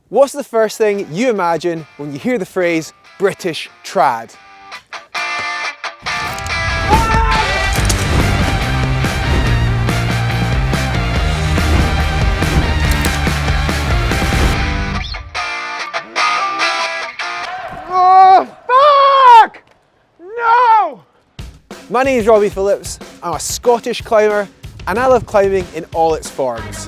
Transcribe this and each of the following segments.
What's the first thing you imagine when you hear the phrase British trad? Oh, fuck! No! My name is Robbie Phillips. I'm a Scottish climber and I love climbing in all its forms.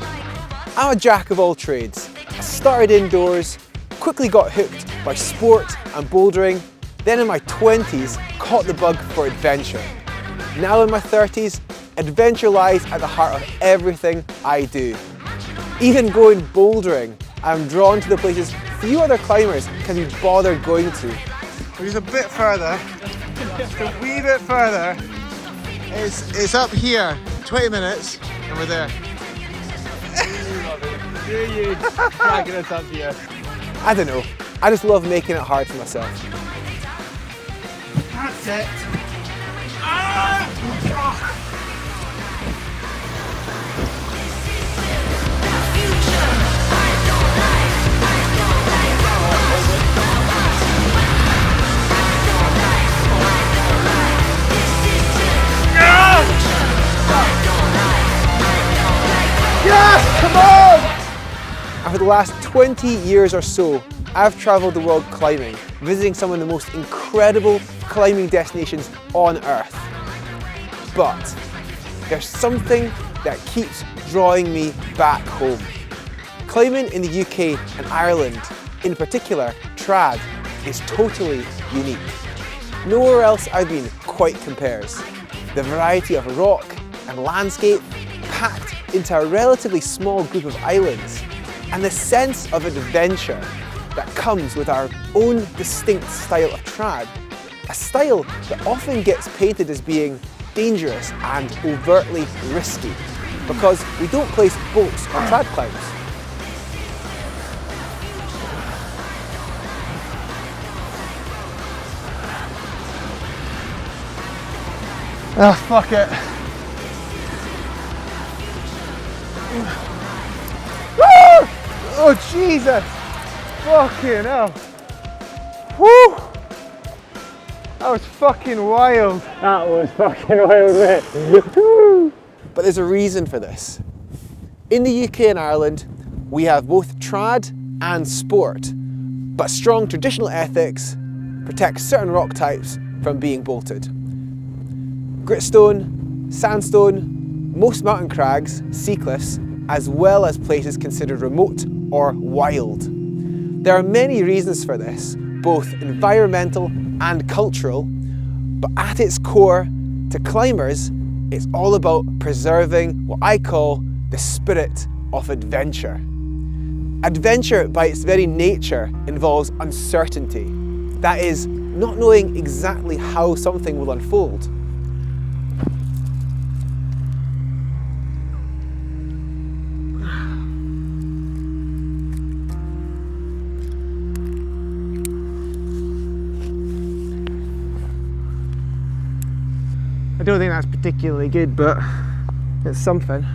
I'm a jack of all trades. I started indoors, quickly got hooked by sport and bouldering, then in my 20s caught the bug for adventure. Now in my 30s, adventure lies at the heart of everything I do. Even going bouldering, I'm drawn to the places few other climbers can be bothered going to. Just a bit further, just a wee bit further. It's up here, 20 minutes, and we're there. Do you dragging us up here? I don't know, I just love making it hard for myself. That's it. Yes, come on! And for the last 20 years or so, I've travelled the world climbing, visiting some of the most incredible climbing destinations on Earth. But there's something that keeps drawing me back home. Climbing in the UK and Ireland, in particular trad, is totally unique. Nowhere else I've been quite compares. The variety of rock and landscape packed into a relatively small group of islands, and the sense of adventure that comes with our own distinct style of trad, a style that often gets painted as being dangerous and overtly risky because we don't place bolts on trad climbs. Oh, fuck it. Woo! Oh, Jesus! Fucking hell. Woo! That was fucking wild. That was fucking wild, mate. But there's a reason for this. In the UK and Ireland, we have both trad and sport, but strong traditional ethics protect certain rock types from being bolted. Gritstone, sandstone, most mountain crags, sea cliffs, as well as places considered remote or wild. There are many reasons for this, both environmental and cultural, but at its core, to climbers, it's all about preserving what I call the spirit of adventure. Adventure, by its very nature, involves uncertainty. That is, not knowing exactly how something will unfold. I don't think that's particularly good, but it's something.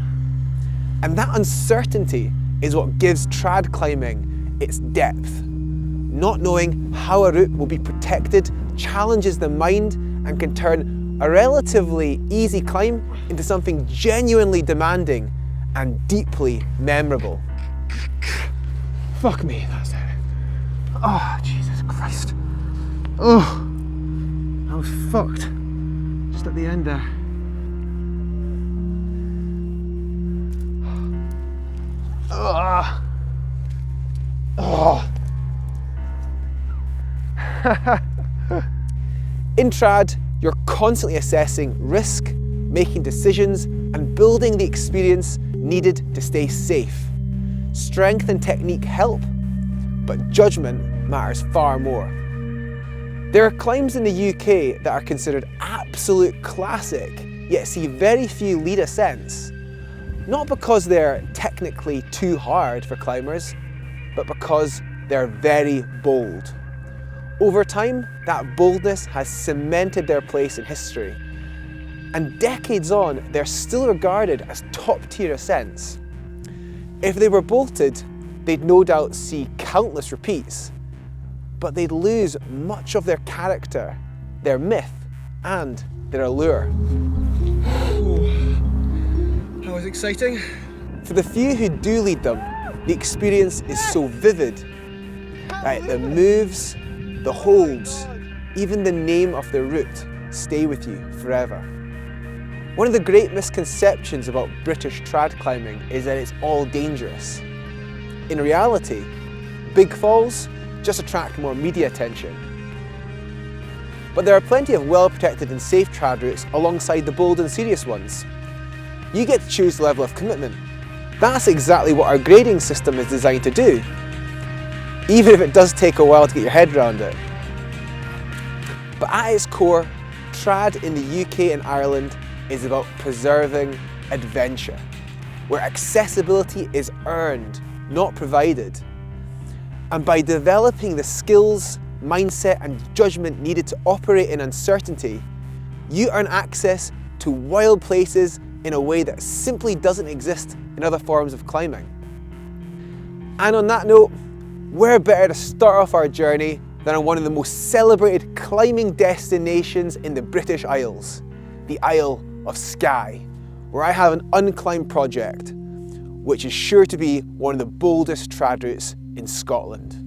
And that uncertainty is what gives trad climbing its depth. Not knowing how a route will be protected challenges the mind and can turn a relatively easy climb into something genuinely demanding and deeply memorable. Fuck me, that's it. Oh, Jesus Christ. Oh, I was fucked. Just at the end there. Oh. Oh. In trad, you're constantly assessing risk, making decisions, and building the experience needed to stay safe. Strength and technique help, but judgment matters far more. There are climbs in the UK that are considered absolute classic, yet see very few lead ascents. Not because they're technically too hard for climbers, but because they're very bold. Over time, that boldness has cemented their place in history. And decades on, they're still regarded as top-tier ascents. If they were bolted, they'd no doubt see countless repeats, but they'd lose much of their character, their myth, and their allure. That was exciting. For the few who do lead them, the experience is so vivid. Right, the moves, the holds, even the name of the route stay with you forever. One of the great misconceptions about British trad climbing is that it's all dangerous. In reality, big falls just attract more media attention. But there are plenty of well-protected and safe trad routes alongside the bold and serious ones. You get to choose the level of commitment. That's exactly what our grading system is designed to do, even if it does take a while to get your head around it. But at its core, trad in the UK and Ireland is about preserving adventure, where accessibility is earned, not provided. And by developing the skills, mindset and judgment needed to operate in uncertainty, you earn access to wild places in a way that simply doesn't exist in other forms of climbing. And on that note, where better to start off our journey than on one of the most celebrated climbing destinations in the British Isles, the Isle of Skye, where I have an unclimbed project, which is sure to be one of the boldest trad routes in Scotland.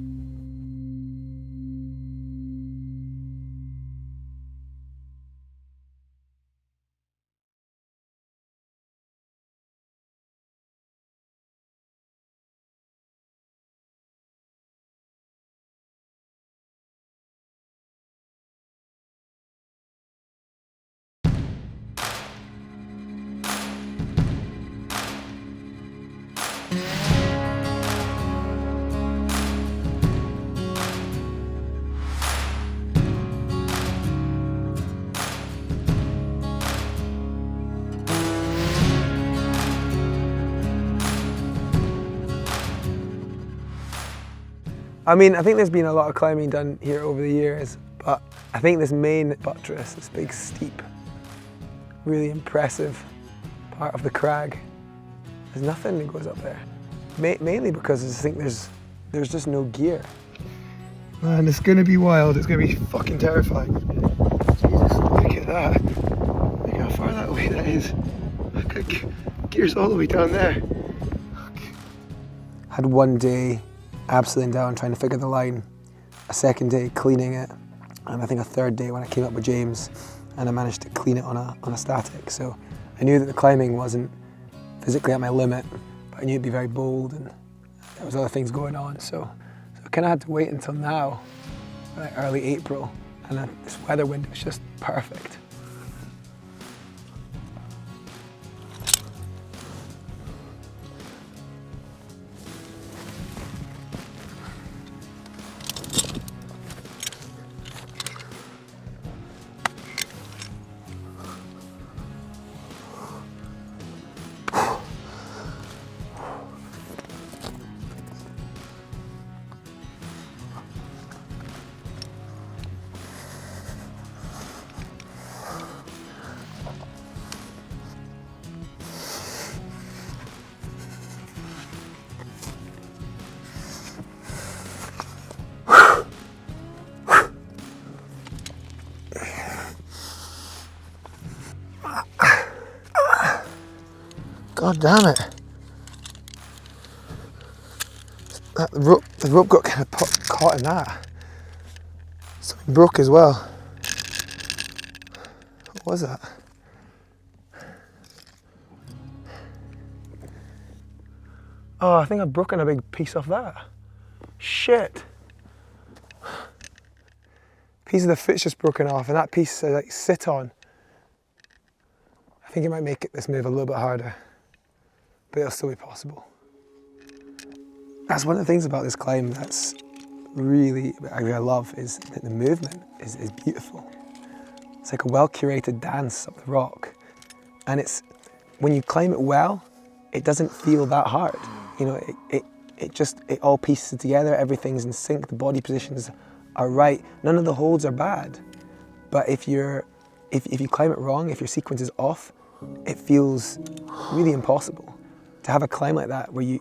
I mean, I think there's been a lot of climbing done here over the years, but I think this main buttress, this big steep, really impressive part of the crag, there's nothing that goes up there. Mainly because I just think there's just no gear. Man, it's gonna be wild, it's gonna be fucking terrifying. Jesus, look at that. Look how far that away that is. Look at gear's all the way down there. Had one day absoling down trying to figure the line, a second day cleaning it, and I think a third day when I came up with James and I managed to clean it on a static. So I knew that the climbing wasn't physically at my limit, but I knew it'd be very bold and there was other things going on. So I kind of had to wait until now, like early April, and this weather window was just perfect. God damn it. The rope got kind of caught in that. Something broke as well. What was that? Oh, I think I've broken a big piece off that. Shit. Piece of the foot's just broken off, and that piece I like sit on. I think it might make this move a little bit harder, but it'll still be possible. That's one of the things about this climb that's really, I love, is that the movement is beautiful. It's like a well-curated dance up the rock. And it's, when you climb it well, it doesn't feel that hard. You know, it all pieces together, everything's in sync, the body positions are right. None of the holds are bad. But if you climb it wrong, if your sequence is off, it feels really impossible. To have a climb like that where you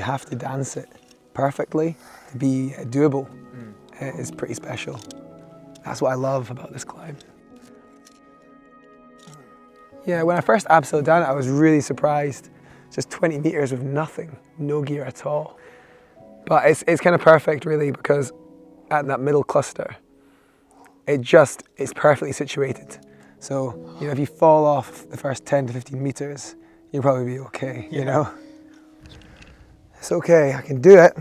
have to dance it perfectly to be doable is pretty special. That's what I love about this climb. Yeah, when I first abseiled down it, I was really surprised. Just 20 meters with nothing, no gear at all. But it's kind of perfect really, because at that middle cluster, it's perfectly situated. So, you know, if you fall off the first 10 to 15 meters, you'll probably be okay, you know? It's okay, I can do it.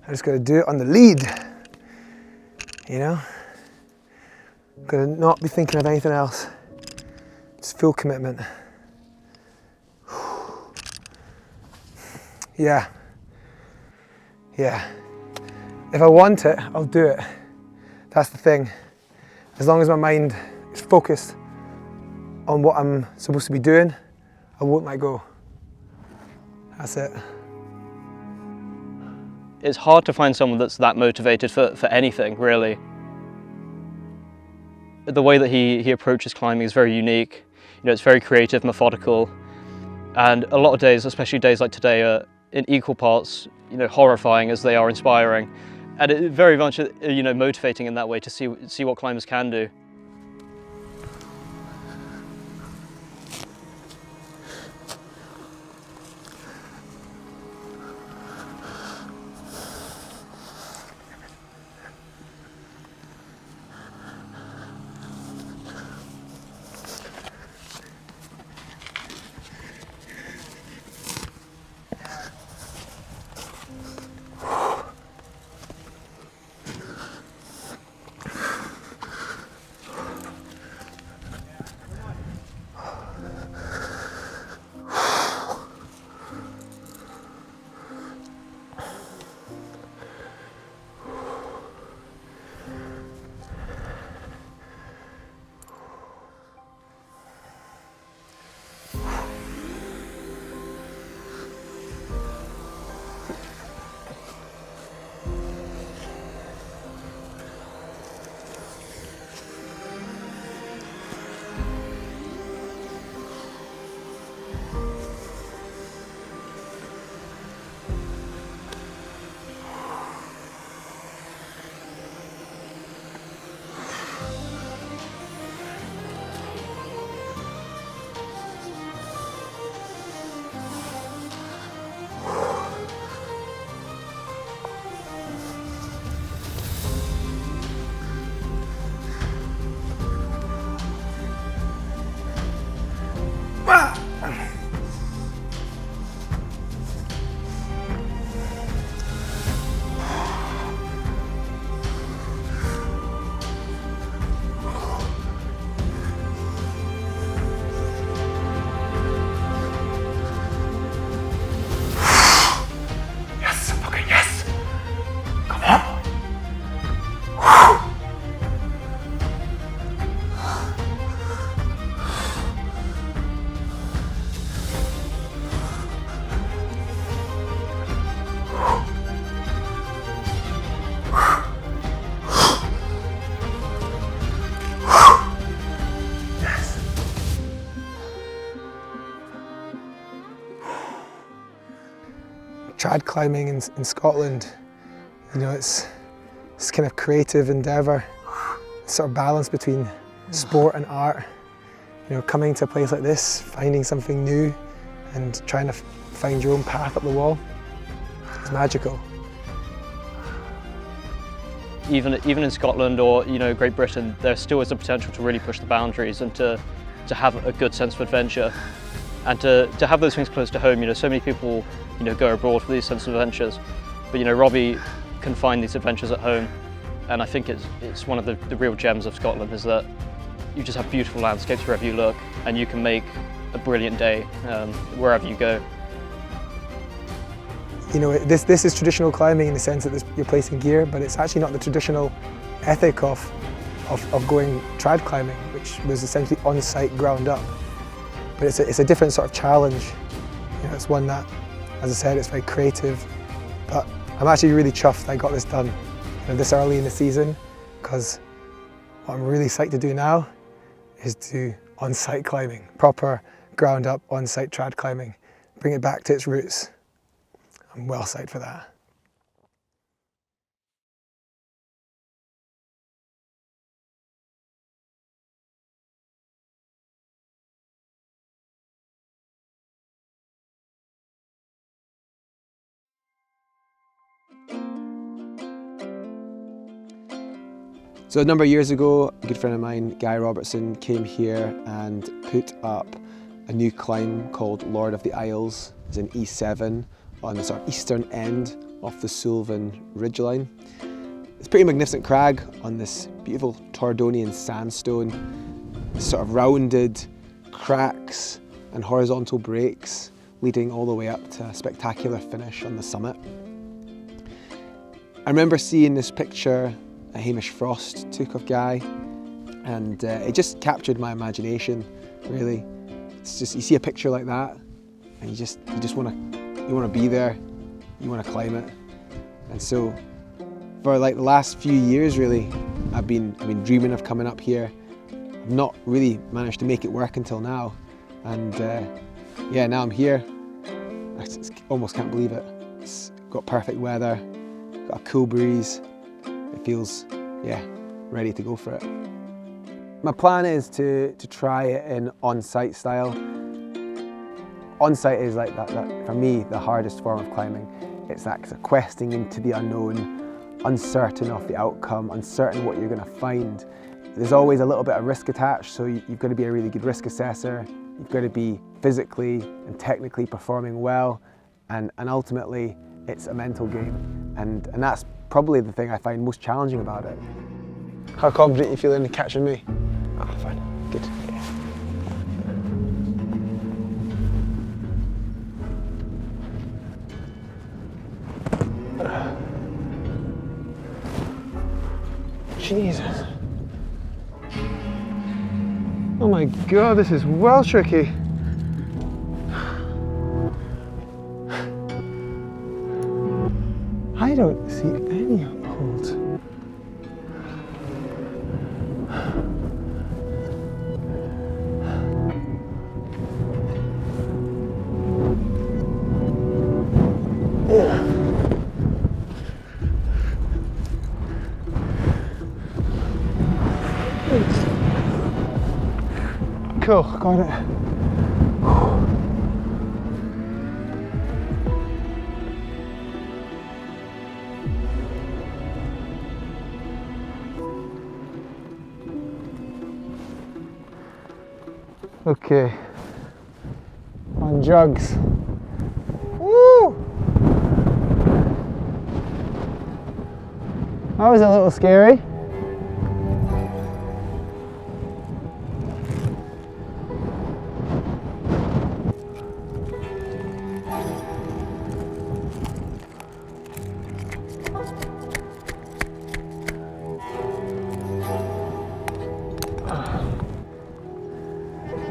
I just gotta do it on the lead, you know? Gotta not be thinking of anything else. Just full commitment. Yeah. Yeah. If I want it, I'll do it. That's the thing. As long as my mind is focused on what I'm supposed to be doing, I won't let go. That's it. It's hard to find someone that's that motivated for anything, really. The way that he approaches climbing is very unique. You know, it's very creative, methodical, and a lot of days, especially days like today, are in equal parts, you know, horrifying as they are inspiring, and it very much, you know, motivating in that way to see what climbers can do. Trad climbing in Scotland, you know, it's kind of creative endeavour, sort of balance between sport and art. You know, coming to a place like this, finding something new and trying to find your own path up the wall, it's magical. Even in Scotland or, you know, Great Britain, there still is a potential to really push the boundaries and to have a good sense of adventure. And to have those things close to home. You know, so many people, you know, go abroad for these sense of adventures, but, you know, Robbie can find these adventures at home, and I think it's one of the real gems of Scotland, is that you just have beautiful landscapes wherever you look, and you can make a brilliant day wherever you go. You know, this is traditional climbing in the sense that you're placing gear, but it's actually not the traditional ethic of going trad climbing, which was essentially on-site, ground up. But it's a different sort of challenge. You know, it's one that, as I said, it's very creative. But I'm actually really chuffed I got this done, you know, this early in the season, because what I'm really psyched to do now is do on-site climbing, proper ground up on-site trad climbing, bring it back to its roots. I'm well psyched for that. So a number of years ago, a good friend of mine, Guy Robertson, came here and put up a new climb called Lord of the Isles. It's an E7 on the sort of eastern end of the Sullivan ridgeline. It's a pretty magnificent crag on this beautiful Tordonian sandstone, sort of rounded cracks and horizontal breaks leading all the way up to a spectacular finish on the summit. I remember seeing this picture Hamish Frost took of Guy, and it just captured my imagination, really. It's just, you see a picture like that and you just want to be there, you want to climb it. And so for like the last few years, really, I've been dreaming of coming up here. I've not really managed to make it work until now, and yeah, now I'm here. I almost can't believe it. It's got perfect weather, got a cool breeze. It feels, yeah, ready to go for it. My plan is to try it in on-site style. On-site is like that, for me, the hardest form of climbing. It's that questing into the unknown, uncertain of the outcome, uncertain what you're going to find. There's always a little bit of risk attached, so you've got to be a really good risk assessor. You've got to be physically and technically performing well, and ultimately it's a mental game, and that's probably the thing I find most challenging about it. How confident you feeling in catching me? Ah, fine, good. Jesus. Oh my God, this is well tricky. I don't see any upholds. Cool, got it. Okay, on jugs. Woo! That was a little scary.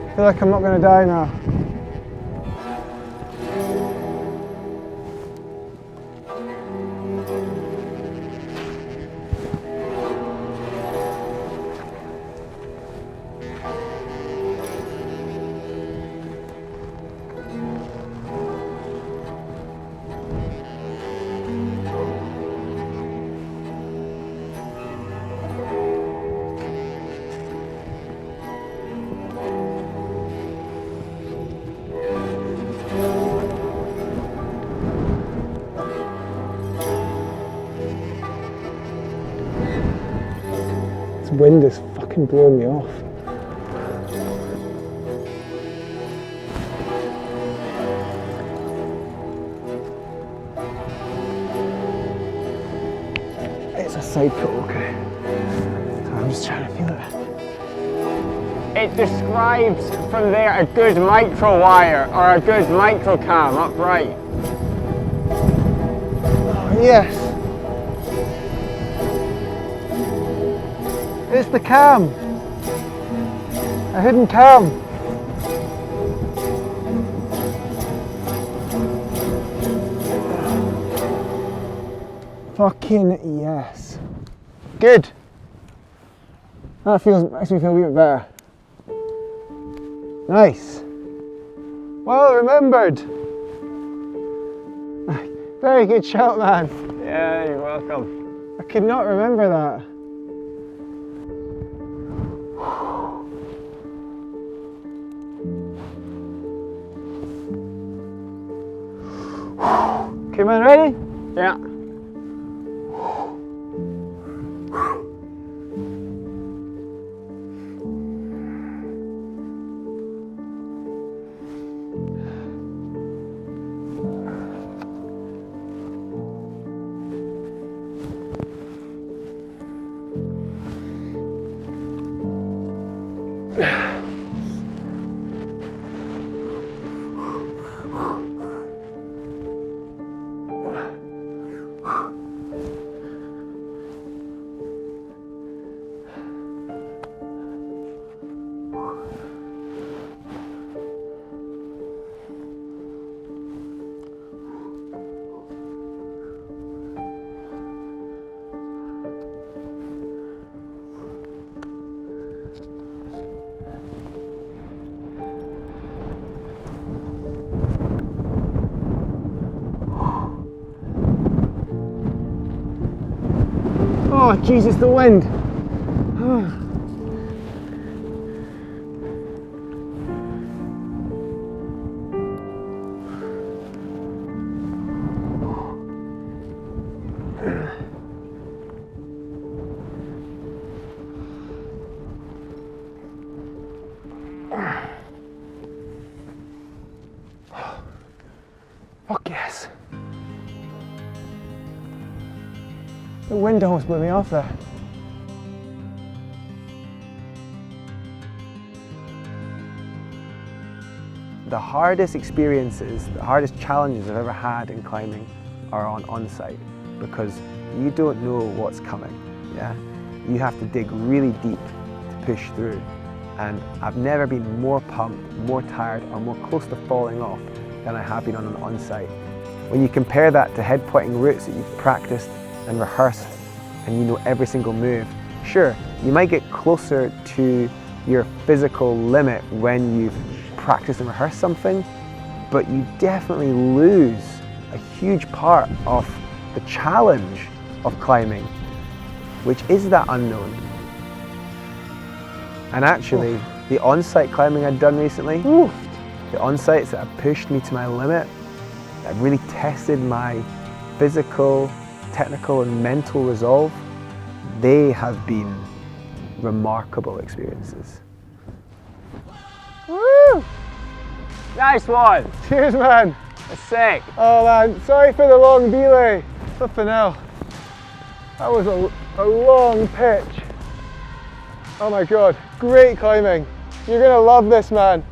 I feel like I'm not going to die now. This wind is fucking blowing me off. It's a side cut, okay. So I'm just trying to feel it. It describes from there a good micro wire or a good micro cam upright. Oh, yes. It's the cam. A hidden cam. Fucking yes. Good. That makes me feel a wee bit better. Nice. Well remembered. Very good shout, man. Yeah, you're welcome. I could not remember that. Okay, man, ready? Yeah. Oh, Jesus, the wind. Fuck yes. The wind almost blew me off there. The hardest experiences, the hardest challenges I've ever had in climbing are on onsite, because you don't know what's coming, yeah? You have to dig really deep to push through. And I've never been more pumped, more tired, or more close to falling off than I have been on an onsite. When you compare that to head pointing routes that you've practiced and rehearsed, and you know every single move, sure, you might get closer to your physical limit when you've practiced and rehearsed something, but you definitely lose a huge part of the challenge of climbing, which is that unknown. And actually, the on-site climbing I'd done recently, the on-sites that have pushed me to my limit, that really tested my physical, technical and mental resolve, they have been remarkable experiences. Woo! Nice one. Cheers, man. That's sick. Oh man, sorry for the long delay. Flipping hell. That was a long pitch. Oh my God, great climbing. You're gonna love this, man.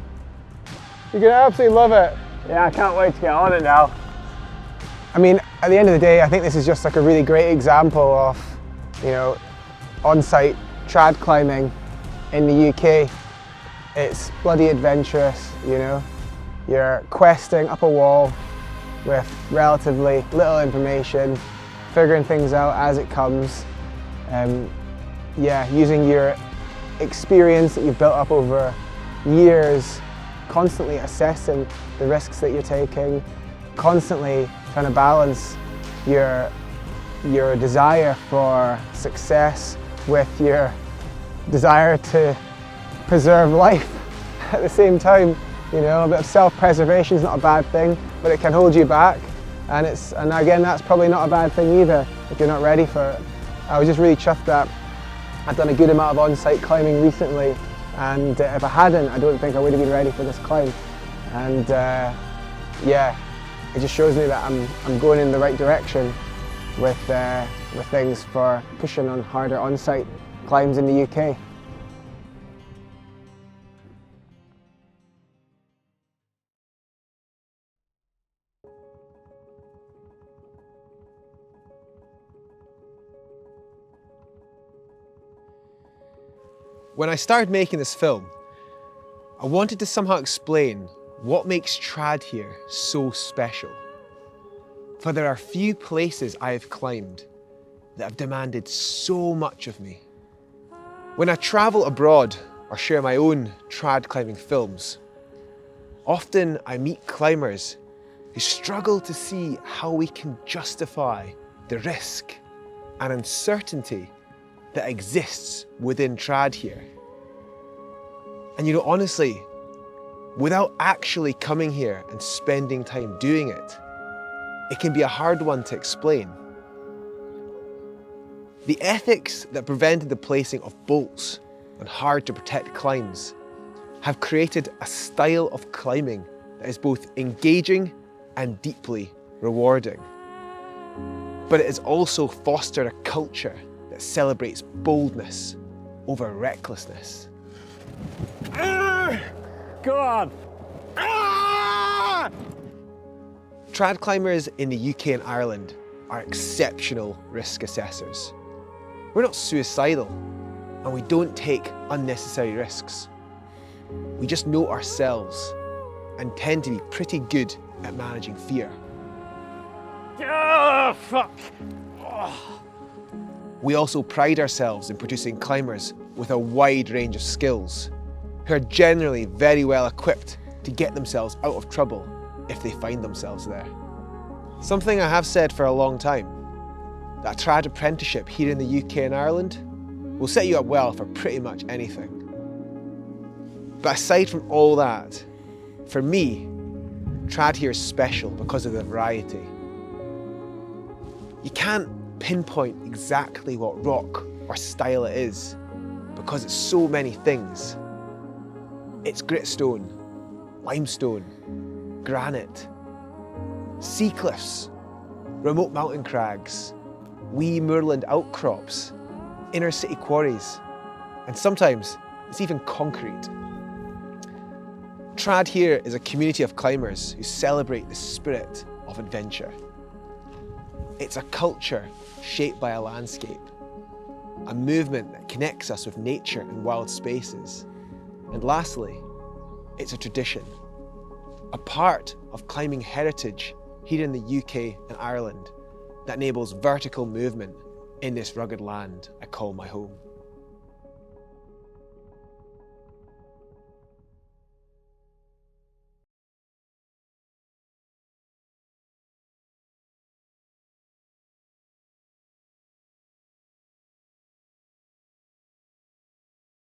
You're gonna absolutely love it. Yeah, I can't wait to get on it now. I mean, at the end of the day, I think this is just like a really great example of, you know, on-site trad climbing in the UK. It's bloody adventurous, you know. You're questing up a wall with relatively little information, figuring things out as it comes. Yeah, using your experience that you've built up over years, constantly assessing the risks that you're taking, constantly trying to balance your desire for success with your desire to preserve life at the same time. You know, a bit of self-preservation is not a bad thing, but it can hold you back. And again, that's probably not a bad thing either if you're not ready for it. I was just really chuffed that I've done a good amount of on-site climbing recently, and if I hadn't, I don't think I would have been ready for this climb. And yeah, it just shows me that I'm going in the right direction with things for pushing on harder on-site climbs in the UK. When I started making this film, I wanted to somehow explain what makes trad here so special. For there are few places I have climbed that have demanded so much of me. When I travel abroad or share my own trad climbing films, often I meet climbers who struggle to see how we can justify the risk and uncertainty that exists within trad here. And you know, honestly, without actually coming here and spending time doing it, it can be a hard one to explain. The ethics that prevented the placing of bolts on hard to protect climbs have created a style of climbing that is both engaging and deeply rewarding. But it has also fostered a culture that celebrates boldness over recklessness. Go on. Trad climbers in the UK and Ireland are exceptional risk assessors. We're not suicidal, and we don't take unnecessary risks. We just know ourselves and tend to be pretty good at managing fear. Oh, fuck. Oh. We also pride ourselves in producing climbers with a wide range of skills, who are generally very well equipped to get themselves out of trouble if they find themselves there. Something I have said for a long time, that a trad apprenticeship here in the UK and Ireland will set you up well for pretty much anything. But aside from all that, for me, trad here is special because of the variety. You can't pinpoint exactly what rock or style it is because it's so many things. It's gritstone, limestone, granite, sea cliffs, remote mountain crags, wee moorland outcrops, inner city quarries, and sometimes it's even concrete. Trad here is a community of climbers who celebrate the spirit of adventure. It's a culture shaped by a landscape, a movement that connects us with nature and wild spaces. And lastly, it's a tradition, a part of climbing heritage here in the UK and Ireland that enables vertical movement in this rugged land I call my home.